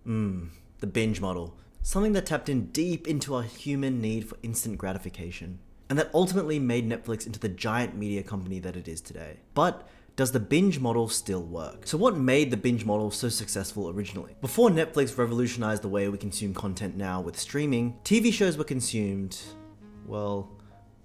The binge model. Something that tapped in deep into our human need for instant gratification. And that ultimately made Netflix into the giant media company that it is today. But does the binge model still work? So what made the binge model so successful originally? Before Netflix revolutionized the way we consume content now with streaming, TV shows were consumed, well,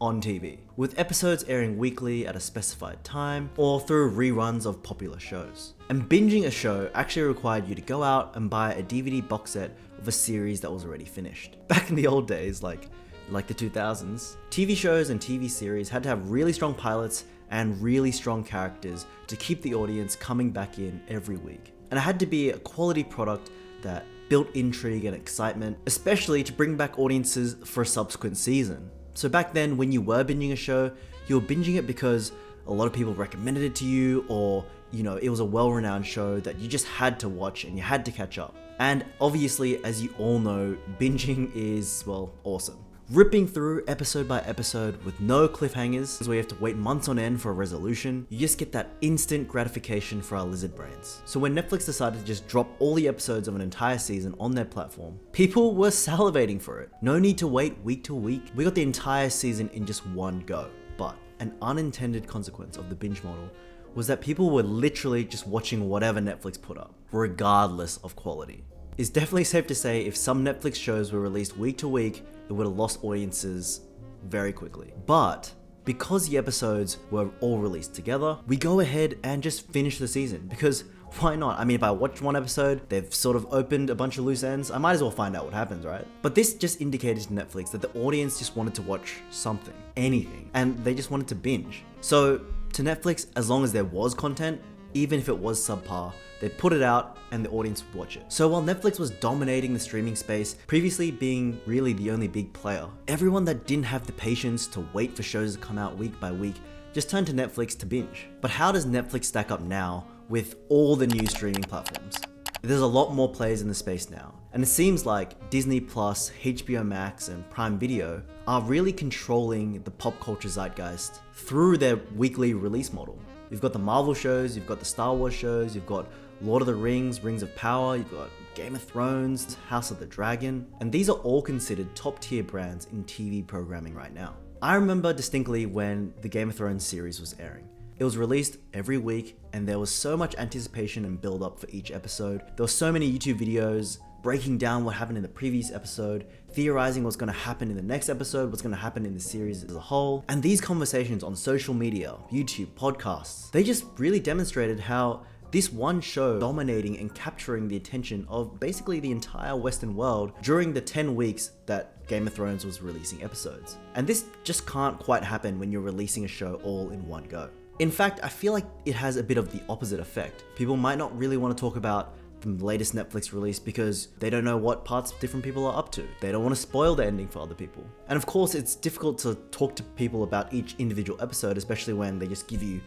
on TV, with episodes airing weekly at a specified time or through reruns of popular shows. And binging a show actually required you to go out and buy a DVD box set of a series that was already finished. Back in the old days, like the 2000s, TV shows and TV series had to have really strong pilots and really strong characters to keep the audience coming back in every week. And it had to be a quality product that built intrigue and excitement, especially to bring back audiences for a subsequent season. So back then, when you were binging a show, you were binging it because a lot of people recommended it to you, or it was a well-renowned show that you just had to watch and you had to catch up. And obviously, as you all know, binging is, well, awesome. Ripping through episode by episode with no cliffhangers, where you have to wait months on end for a resolution, you just get that instant gratification for our lizard brains. So when Netflix decided to just drop all the episodes of an entire season on their platform, people were salivating for it. No need to wait week to week. We got the entire season in just one go. But an unintended consequence of the binge model was that people were literally just watching whatever Netflix put up, regardless of quality. It's definitely safe to say if some Netflix shows were released week to week, it would have lost audiences very quickly. But because the episodes were all released together, we go ahead and just finish the season, because why not? I mean, if I watch one episode, they've sort of opened a bunch of loose ends, I might as well find out what happens, right? But this just indicated to Netflix that the audience just wanted to watch something, anything, and they just wanted to binge. So to Netflix, as long as there was content, even if it was subpar, they'd put it out and the audience would watch it. So while Netflix was dominating the streaming space, previously being really the only big player, everyone that didn't have the patience to wait for shows to come out week by week just turned to Netflix to binge. But how does Netflix stack up now with all the new streaming platforms? There's a lot more players in the space now, and it seems like Disney Plus, HBO Max, and Prime Video are really controlling the pop culture zeitgeist through their weekly release model. You've got the Marvel shows, you've got the Star Wars shows, you've got Lord of the Rings, Rings of Power, you've got Game of Thrones, House of the Dragon, and these are all considered top tier brands in TV programming right now. I remember distinctly when the Game of Thrones series was airing. It was released every week, and there was so much anticipation and build up for each episode. There were so many YouTube videos breaking down what happened in the previous episode, theorizing what's going to happen in the next episode, what's going to happen in the series as a whole. And these conversations on social media, YouTube, podcasts, they just really demonstrated how this one show dominating and capturing the attention of basically the entire Western world during the 10 weeks that Game of Thrones was releasing episodes. And this just can't quite happen when you're releasing a show all in one go. In fact, I feel like it has a bit of the opposite effect. People might not really want to talk about the latest Netflix release because they don't know what parts different people are up to. They don't want to spoil the ending for other people. And of course, it's difficult to talk to people about each individual episode, especially when they just give you,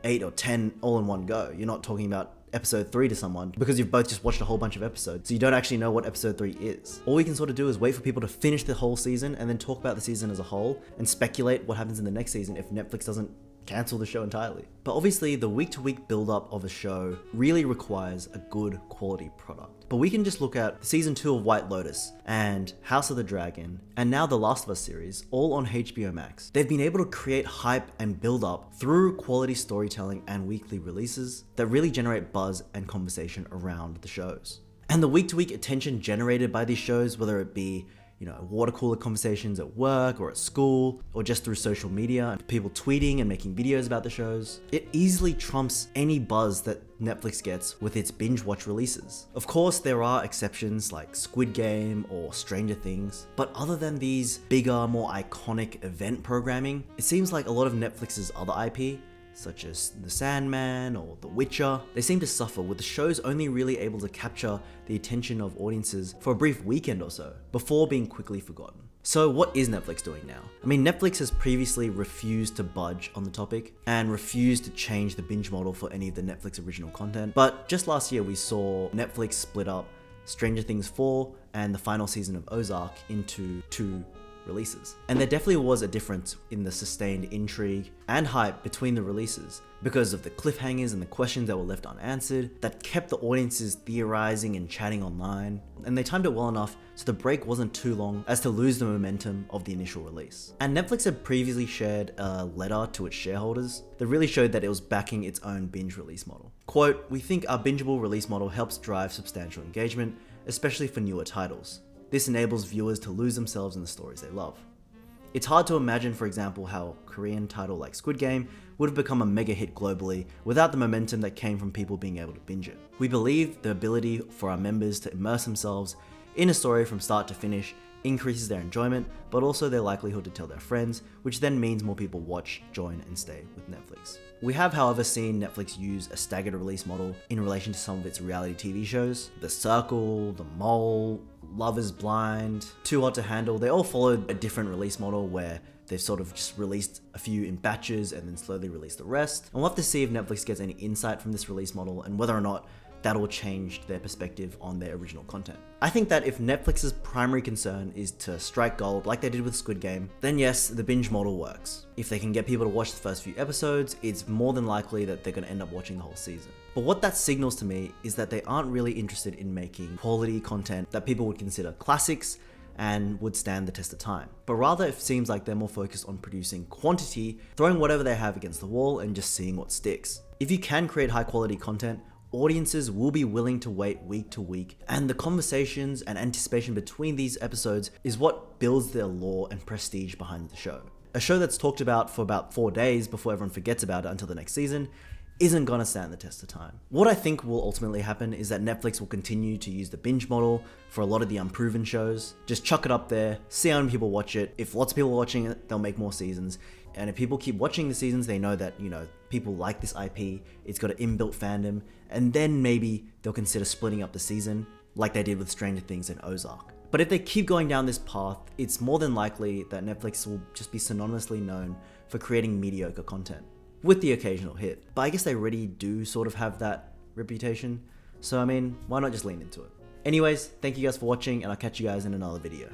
8 or 10 all in one go. You're not talking about episode 3 to someone because you've both just watched a whole bunch of episodes, so you don't actually know what episode 3 is. All we can sort of do is wait for people to finish the whole season and then talk about the season as a whole and speculate what happens in the next season if Netflix doesn't cancel the show entirely. But obviously the week-to-week build-up of a show really requires a good quality product. But we can just look at season 2 of White Lotus and House of the Dragon and now the Last of Us series, all on HBO Max. They've been able to create hype and build up through quality storytelling and weekly releases that really generate buzz and conversation around the shows. And the week-to-week attention generated by these shows, whether it be water cooler conversations at work or at school, or just through social media and people tweeting and making videos about the shows, it easily trumps any buzz that Netflix gets with its binge watch releases. Of course, there are exceptions like Squid Game or Stranger Things, but other than these bigger, more iconic event programming, it seems like a lot of Netflix's other IP, such as The Sandman or The Witcher, they seem to suffer, with the shows only really able to capture the attention of audiences for a brief weekend or so, before being quickly forgotten. So what is Netflix doing now? I mean, Netflix has previously refused to budge on the topic and refused to change the binge model for any of the Netflix original content, but just last year we saw Netflix split up Stranger Things 4 and the final season of Ozark into 2 releases. And there definitely was a difference in the sustained intrigue and hype between the releases because of the cliffhangers and the questions that were left unanswered that kept the audiences theorizing and chatting online. And they timed it well enough so the break wasn't too long as to lose the momentum of the initial release. And Netflix had previously shared a letter to its shareholders that really showed that it was backing its own binge release model. Quote, "We think our bingeable release model helps drive substantial engagement, especially for newer titles. This enables viewers to lose themselves in the stories they love. It's hard to imagine, for example, how a Korean title like Squid Game would have become a mega hit globally without the momentum that came from people being able to binge it. We believe the ability for our members to immerse themselves in a story from start to finish increases their enjoyment, but also their likelihood to tell their friends, which then means more people watch, join, and stay with Netflix. We have, however, seen Netflix use a staggered release model in relation to some of its reality TV shows. The Circle, The Mole, Love is Blind, Too Hot to Handle, they all followed a different release model where they've sort of just released a few in batches and then slowly released the rest. And we'll have to see if Netflix gets any insight from this release model and whether or not that'll change their perspective on their original content. I think that if Netflix's primary concern is to strike gold like they did with Squid Game, then yes, the binge model works. If they can get people to watch the first few episodes, it's more than likely that they're going to end up watching the whole season. But what that signals to me is that they aren't really interested in making quality content that people would consider classics and would stand the test of time. But rather, it seems like they're more focused on producing quantity, throwing whatever they have against the wall and just seeing what sticks. If you can create high quality content, audiences will be willing to wait week to week, and the conversations and anticipation between these episodes is what builds the allure and prestige behind the show. A show that's talked about for about 4 days before everyone forgets about it until the next season isn't gonna stand the test of time. What I think will ultimately happen is that Netflix will continue to use the binge model for a lot of the unproven shows. Just chuck it up there, see how many people watch it. If lots of people are watching it, they'll make more seasons. And if people keep watching the seasons, they know that, people like this IP, it's got an inbuilt fandom, and then maybe they'll consider splitting up the season like they did with Stranger Things and Ozark. But if they keep going down this path, it's more than likely that Netflix will just be synonymously known for creating mediocre content, with the occasional hit. But I guess they already do sort of have that reputation, so why not just lean into it? Anyways, thank you guys for watching, and I'll catch you guys in another video.